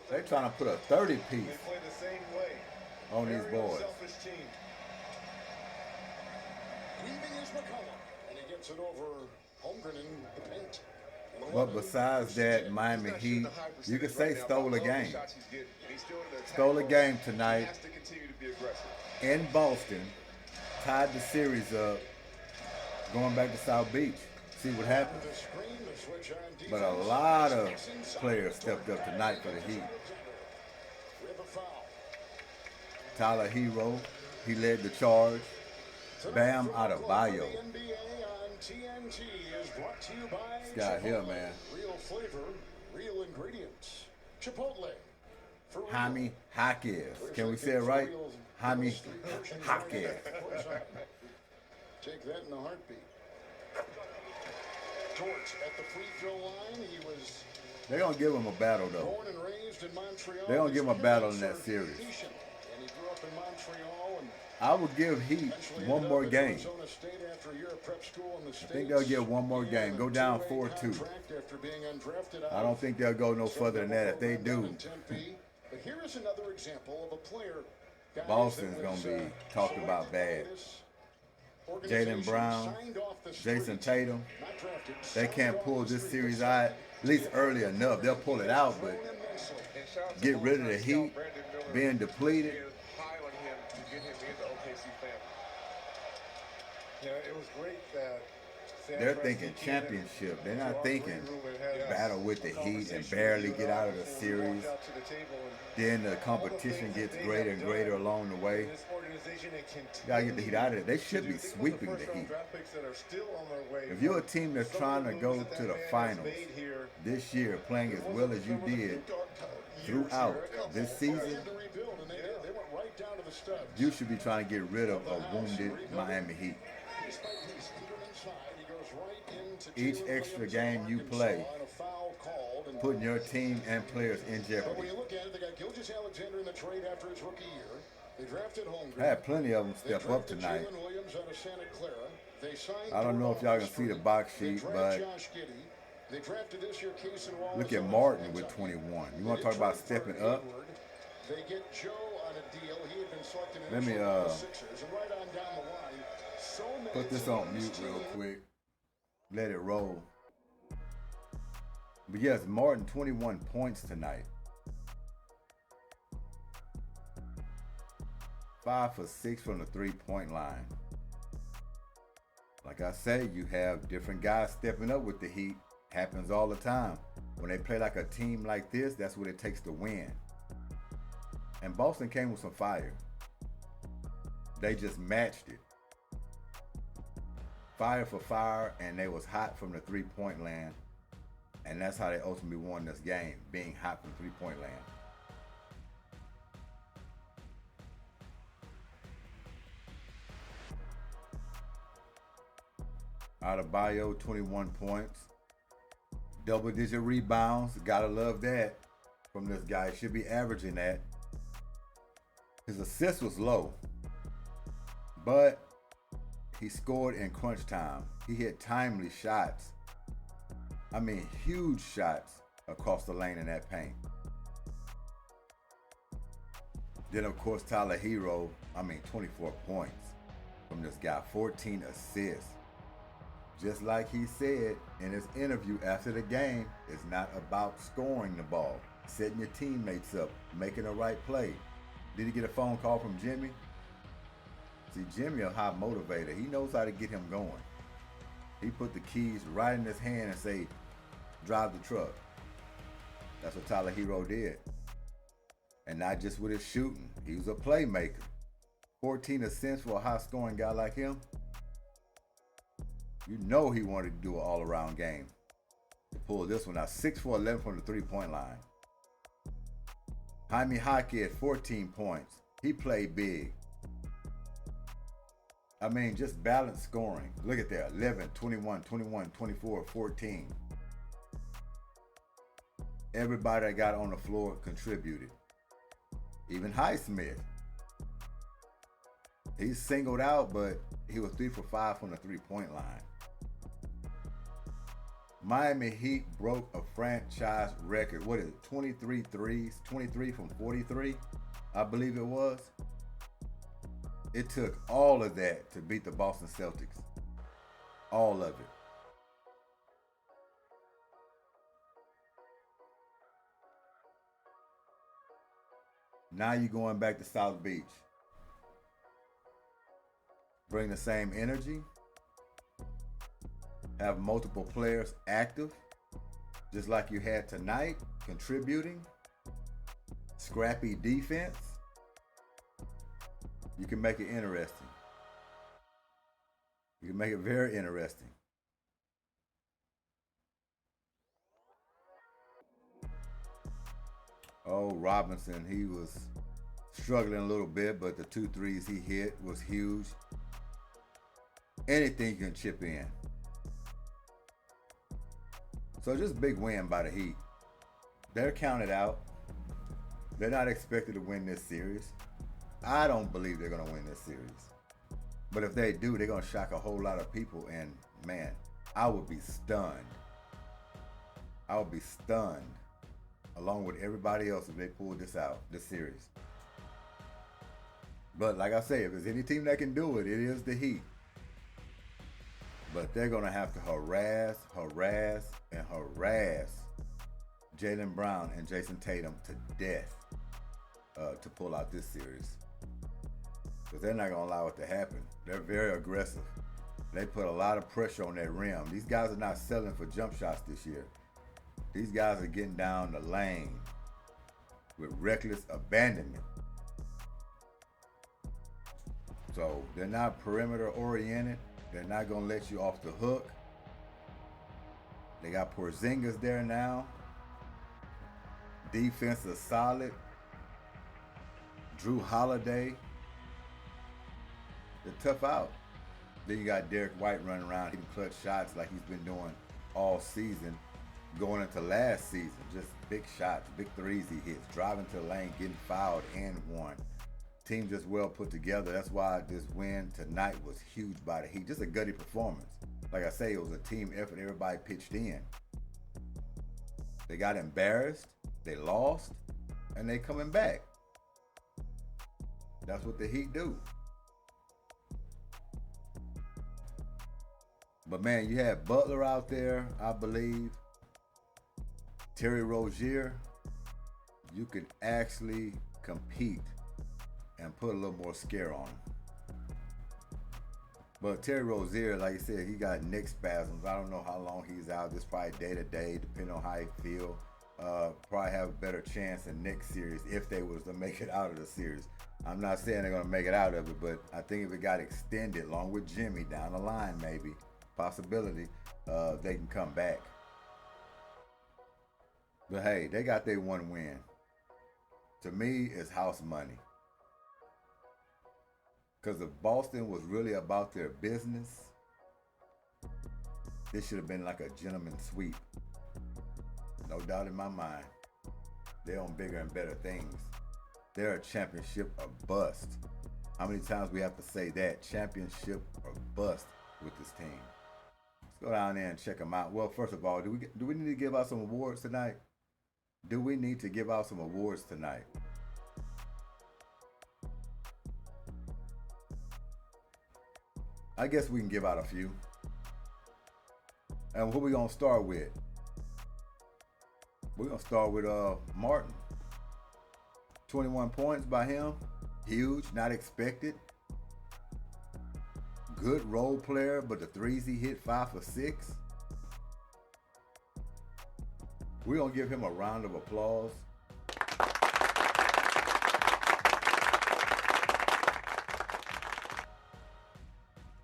They trying to put a 30 piece They play the same way. on these Very boys. unselfish team. Weaving is McCollum, and he gets it over Holmgren in the paint. But besides that, Miami Heat, you could say stole a game. Stole a game tonight in Boston, tied the series up, going back to South Beach. See what happens. But a lot of players stepped up tonight for the Heat. Tyler Hero, he led the charge. Bam Adebayo. This guy here, man. Real flavor, real ingredients. Chipotle. Jaime Jaquez. Can we say it right? Jaime Jaquez. Take that in a heartbeat. George at the free throw line, he was They're going to give him a battle, though. born and raised in Montreal. They're going to give him a battle in that series. And he grew up in Montreal and I would give Heat one more game. I think they'll get one more game. Go down 4-2. I don't think they'll go no further than that. If they do, but here is another example of a player. Boston's going to be talked about bad. Jaylen Brown, Jason Tatum, they can't pull this series out, at least early enough. They'll pull it out, but get rid of the Heat, being depleted. Yeah, it was great that They're thinking championship. They're not thinking battle with the Heat and barely get out of the series. Then the competition gets greater and greater along the way. You gotta get the Heat out of it. They should be sweeping the Heat. If you're a team that's trying to go to the finals this year, playing as well as you did throughout this season, you should be trying to get rid of a wounded Miami Heat. Each extra game you play, putting your team and players in jeopardy. When you look at it, they got Gilgeous Alexander in the trade after his rookie year. They drafted Holmgren. I had plenty of them step up tonight. I don't know if y'all can see the box sheet, but look at Martin with 21. You want to talk about stepping up? They get Joe on a deal. He had been selected in Let me the Sixers, and right on down the line, so many put this on mute real quick. Let it roll. But yes, Martin 21 points tonight. 5 for 6 from the 3-point line. Like I say, you have different guys stepping up with the Heat. Happens all the time. When they play like a team like this, that's what it takes to win. And Boston came with some fire. They just matched it. Fire for fire, and they was hot from the 3-point land. And that's how they ultimately won this game, being hot from 3-point land. Adebayo, 21 points. Double-digit rebounds. Gotta love that from this guy. Should be averaging that. His assist was low, but he scored in crunch time. He hit timely shots. I mean, huge shots across the lane in that paint. Then, of course, Tyler Hero, 24 points from this guy, 14 assists. Just like he said in his interview after the game, it's not about scoring the ball, setting your teammates up, making the right play. Did he get a phone call from Jimmy? See, Jimmy a high motivator. He knows how to get him going. He put the keys right in his hand and say, drive the truck. That's what Tyler Hero did. And not just with his shooting. He was a playmaker. 14 assists for a high-scoring guy like him. You know he wanted to do an all-around game. To pull this one out. 6 for 11 from the 3-point line. Jaime Jaquez, 14 points. He played big. Just balanced scoring. Look at that. 11, 21, 21, 24, 14. Everybody that got on the floor contributed. Even Highsmith. He's singled out, but he was 3 for 5 from the 3-point line. Miami Heat broke a franchise record. What is it? 23 threes, 23 from 43, I believe it was. It took all of that to beat the Boston Celtics. All of it. Now you're going back to South Beach. Bring the same energy. Have multiple players active, just like you had tonight, contributing. Scrappy defense. You can make it interesting. You can make it very interesting. Oh, Robinson, he was struggling a little bit, but the 2 threes he hit was huge. Anything you can chip in. So just big win by the Heat. They're counted out. They're not expected to win this series. I don't believe they're going to win this series. But if they do, they're going to shock a whole lot of people. And man, I would be stunned. I would be stunned along with everybody else if they pulled this out, this series. But like I say, if there's any team that can do it, it is the Heat. But they're going to have to harass Jaylen Brown and Jason Tatum to death to pull out this series. Because they're not going to allow it to happen. They're very aggressive. They put a lot of pressure on that rim. These guys are not settling for jump shots this year. These guys are getting down the lane with reckless abandonment. So they're not perimeter oriented. They're not going to let you off the hook. They got Porzingis there now. Defense is solid. Drew Holiday. They're tough out. Then you got Derek White running around hitting clutch shots like he's been doing all season. Going into last season, just big shots, big threes he hits, driving to the lane, getting fouled and one. Team just well put together. That's why this win tonight was huge by the Heat. Just a gutty performance. Like I say, it was a team effort. Everybody pitched in. They got embarrassed, they lost, and they coming back. That's what the Heat do. But man, you had Butler out there, I believe. Terry Rozier, you could actually compete and put a little more scare on him. But Terry Rozier, like I said, he got neck spasms. I don't know how long he's out. This probably day to day, depending on how he feel. Probably have a better chance in next series if they was to make it out of the series. I'm not saying they're going to make it out of it, but I think if it got extended, along with Jimmy down the line, maybe, possibility, they can come back. But hey, they got their one win. To me, it's house money. Because if Boston was really about their business, this should have been like a gentleman's sweep. No doubt in my mind. They're on bigger and better things. They're a championship or bust. How many times we have to say that? Championship or bust with this team. Let's go down there and check them out. Well, first of all, do we need to give out some awards tonight? Do we need to give out some awards tonight? I guess we can give out a few. And who we gonna start with? We're gonna start with Martin. 21 points by him. Huge, not expected. Good role player, but the threes he hit, 5 for 6. We're gonna give him a round of applause.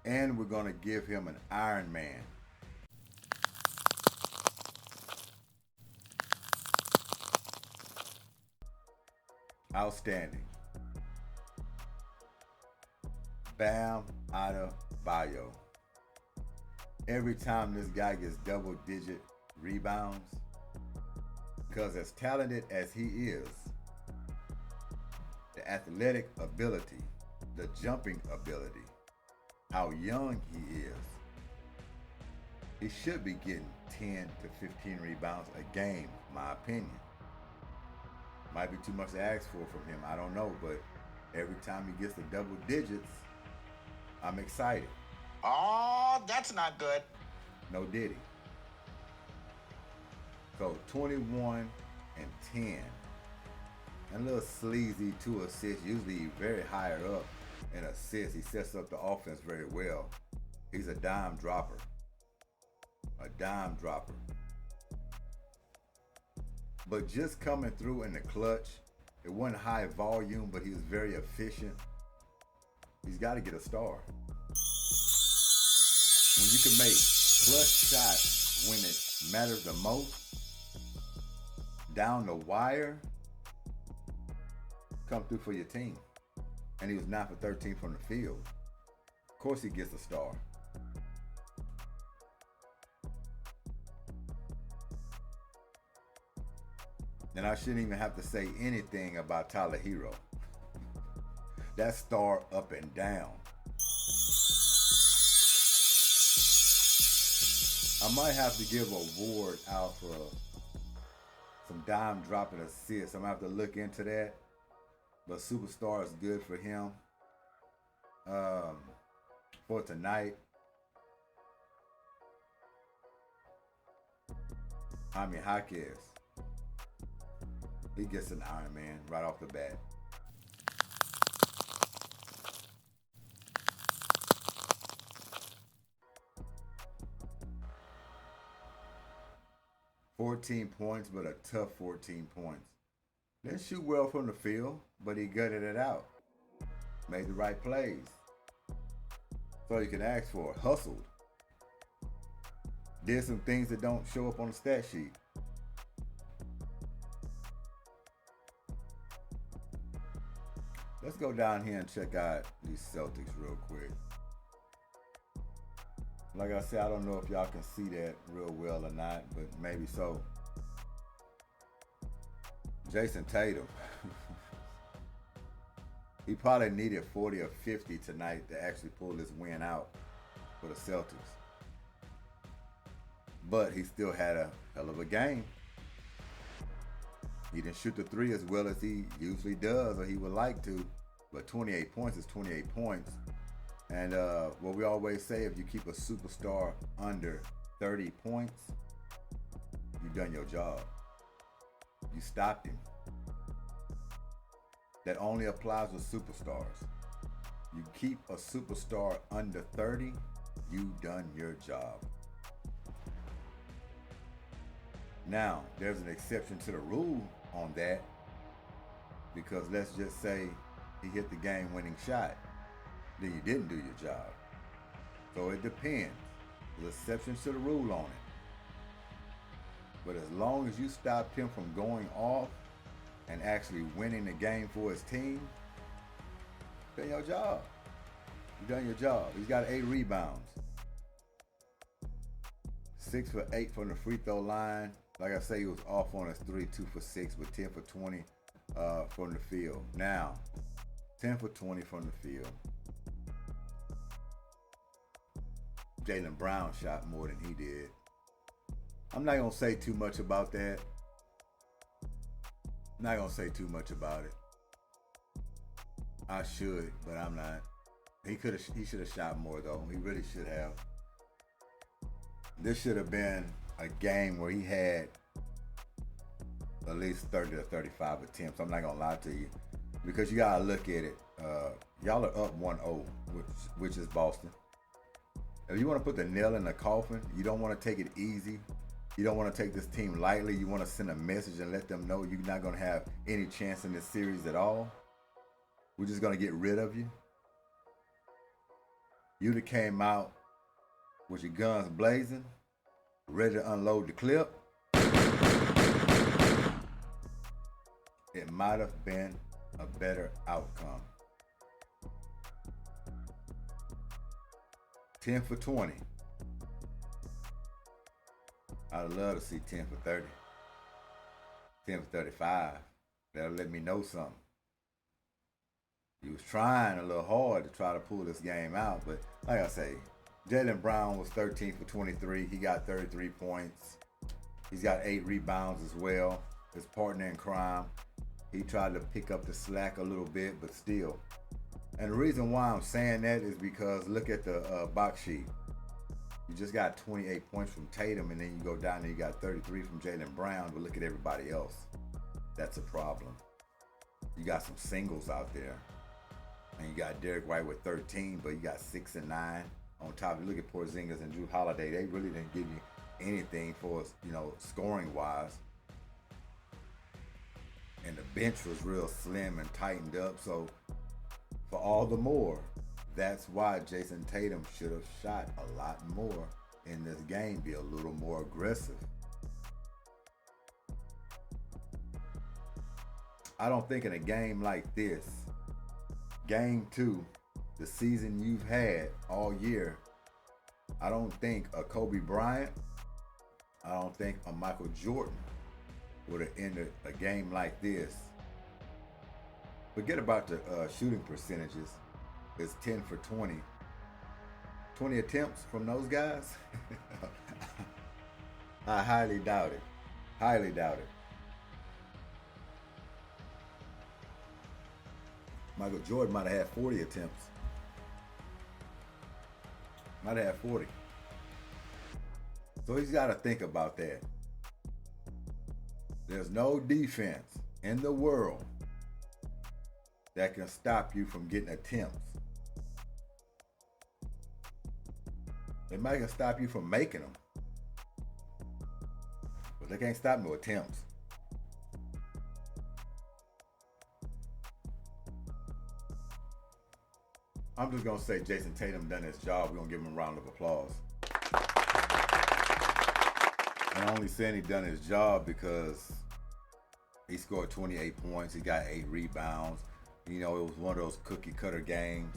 And we're gonna give him an Iron Man. Outstanding. Bam Adebayo. Every time this guy gets double-digit rebounds, because as talented as he is, the athletic ability, the jumping ability, how young he is, he should be getting 10 to 15 rebounds a game, my opinion. Might be too much to ask for from him, I don't know, but every time he gets to double digits, I'm excited. Oh, that's not good. No diddy. So 21 and 10. And a little sleazy 2 assists, usually very higher up in assists. He sets up the offense very well. He's a dime dropper. A dime dropper. But just coming through in the clutch, it wasn't high volume, but he was very efficient. He's got to get a star. When you can make clutch shots when it matters the most, down the wire, come through for your team. And he was 9 for 13 from the field. Of course he gets a star. And I shouldn't even have to say anything about Tyler Hero. That star up and down. I might have to give an award out for some dime dropping assists. I'm gonna have to look into that. But Superstar is good for him. For tonight, Jaime Jaquez. He gets an Iron Man right off the bat. $14 points, but a tough 14 points. Didn't shoot well from the field, but he gutted it out. Made the right plays. That's all you can ask for. Hustled. Did some things that don't show up on the stat sheet. Let's go down here and check out these Celtics real quick. Like I said, I don't know if y'all can see that real well or not, but maybe so. Jason Tatum. He probably needed 40 or 50 tonight to actually pull this win out for the Celtics. But he still had a hell of a game. He didn't shoot the three as well as he usually does or he would like to, but 28 points is 28 points. And what we always say, if you keep a superstar under 30 points, you've done your job. You stopped him. That only applies with superstars. You keep a superstar under 30, you've done your job. Now, there's an exception to the rule on that, because let's just say he hit the game-winning shot, then you didn't do your job. So it depends. There's exceptions to the rule on it. But as long as you stopped him from going off and actually winning the game for his team, you've done your job. You've done your job. He's got 8 rebounds. 6 for 8 from the free throw line. Like I say, he was off on his 3, 2 for 6, but 10 for 20 from the field. Now, 10 for 20 from the field. Jaylen Brown shot more than he did. I'm not going to say too much about that. I'm not going to say too much about it. I should, but I'm not. He should have shot more, though. He really should have. This should have been a game where he had at least 30 to 35 attempts. I'm not going to lie to you. Because you got to look at it. Y'all are up 1-0, which is Boston. If you want to put the nail in the coffin, you don't want to take it easy. You don't want to take this team lightly. You want to send a message and let them know you're not going to have any chance in this series at all. We're just going to get rid of you. You'd have came out with your guns blazing, ready to unload the clip. It might have been a better outcome. 10 for 20. I'd love to see 10 for 30. 10 for 35. That'll let me know something. He was trying a little hard to try to pull this game out, but like I say, Jaylen Brown was 13 for 23. He got 33 points. He's got 8 rebounds as well. His partner in crime, he tried to pick up the slack a little bit, but still. And the reason why I'm saying that is because look at the box sheet. You just got 28 points from Tatum, and then you go down and you got 33 from Jaylen Brown, but look at everybody else. That's a problem. You got some singles out there. And you got Derek White with 13, but you got 6 and 9 on top. You look at Porzingis and Drew Holiday, they really didn't give you anything for us, scoring wise. And the bench was real slim and tightened up. So for all the more, that's why Jason Tatum should have shot a lot more in this game, be a little more aggressive. I don't think in a game like this, game 2, the season you've had all year, I don't think a Kobe Bryant, I don't think a Michael Jordan would have ended a game like this. Forget about the shooting percentages. It's 10 for 20. 20 attempts from those guys? I highly doubt it. Highly doubt it. Michael Jordan might have had 40 attempts. Might have had 40. So he's got to think about that. There's no defense in the world that can stop you from getting attempts. They might can stop you from making them, but they can't stop no attempts. I'm just going to say Jason Tatum done his job. We're going to give him a round of applause. And I'm only saying he done his job because he scored 28 points. He got 8 rebounds. It was one of those cookie cutter games.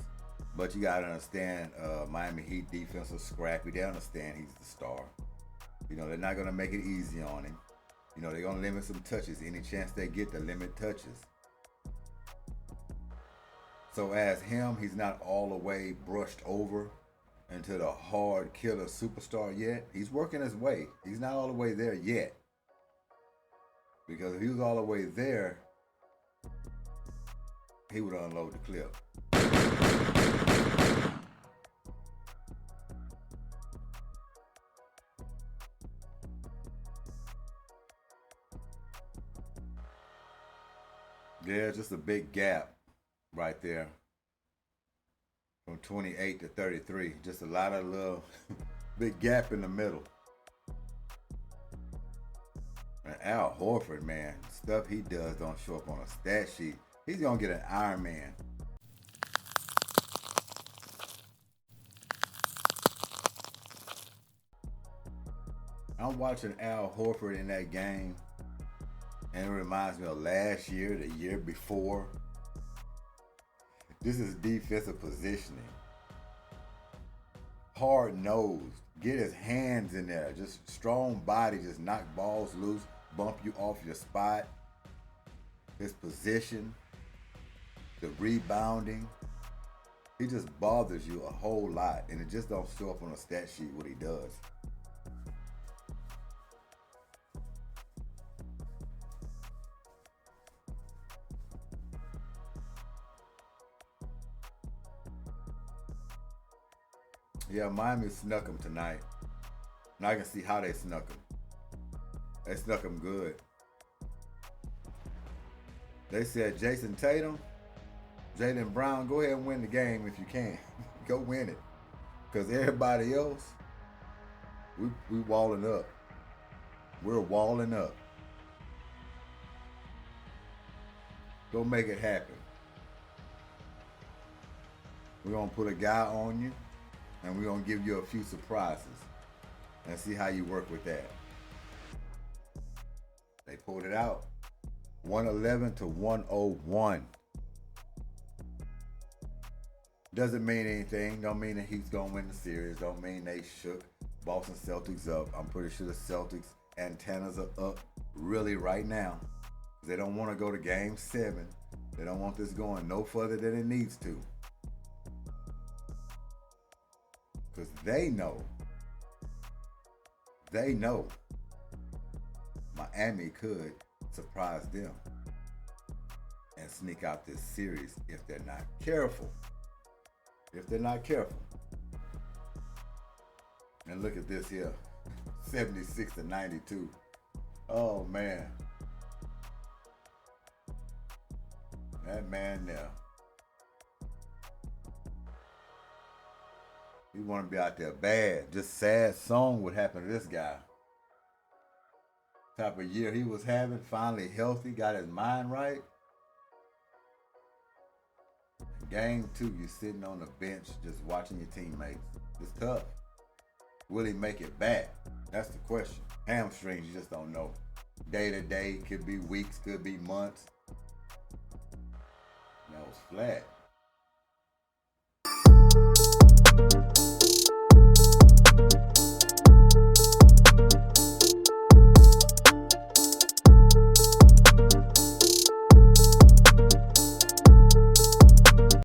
But you got to understand, Miami Heat defense is scrappy. They understand he's the star. They're not going to make it easy on him. They're going to limit some touches. Any chance they get to limit touches. So as him, he's not all the way brushed over into the hard killer superstar yet. He's working his way. He's not all the way there yet. Because if he was all the way there, he would unload the clip. There's just a big gap right there from 28 to 33. Just a lot of little big gap in the middle. And Al Horford, man, stuff he does don't show up on a stat sheet. He's going to get an Iron Man. I'm watching Al Horford in that game, and it reminds me of last year, the year before. This is defensive positioning. Hard-nosed. Get his hands in there. Just strong body. Just knock balls loose. Bump you off your spot. His position. The rebounding. He just bothers you a whole lot. And it just don't show up on a stat sheet what he does. Yeah, Miami snuck him tonight. And I can see how they snuck him. They snuck him good. They said, Jason Tatum, Jaylen Brown, go ahead and win the game if you can. Go win it. Because everybody else, we walling up. We're walling up. Go make it happen. We're going to put a guy on you. And we're going to give you a few surprises and see how you work with that. They pulled it out. 111 to 101. Doesn't mean anything. Don't mean that he's going to win the series. Don't mean they shook Boston Celtics up. I'm pretty sure the Celtics antennas are up really right now. They don't want to go to game 7. They don't want this going no further than it needs to. Because they know Miami could surprise them and sneak out this series if they're not careful. And look at this here, 76-92. Oh man, that man there, he want to be out there bad. Just sad song would happen to this guy. Type of year he was having, finally healthy, got his mind right. Game 2, you're sitting on the bench just watching your teammates. It's tough. Will he make it back? That's the question. Hamstrings, you just don't know. Day to day, could be weeks, could be months. That was flat.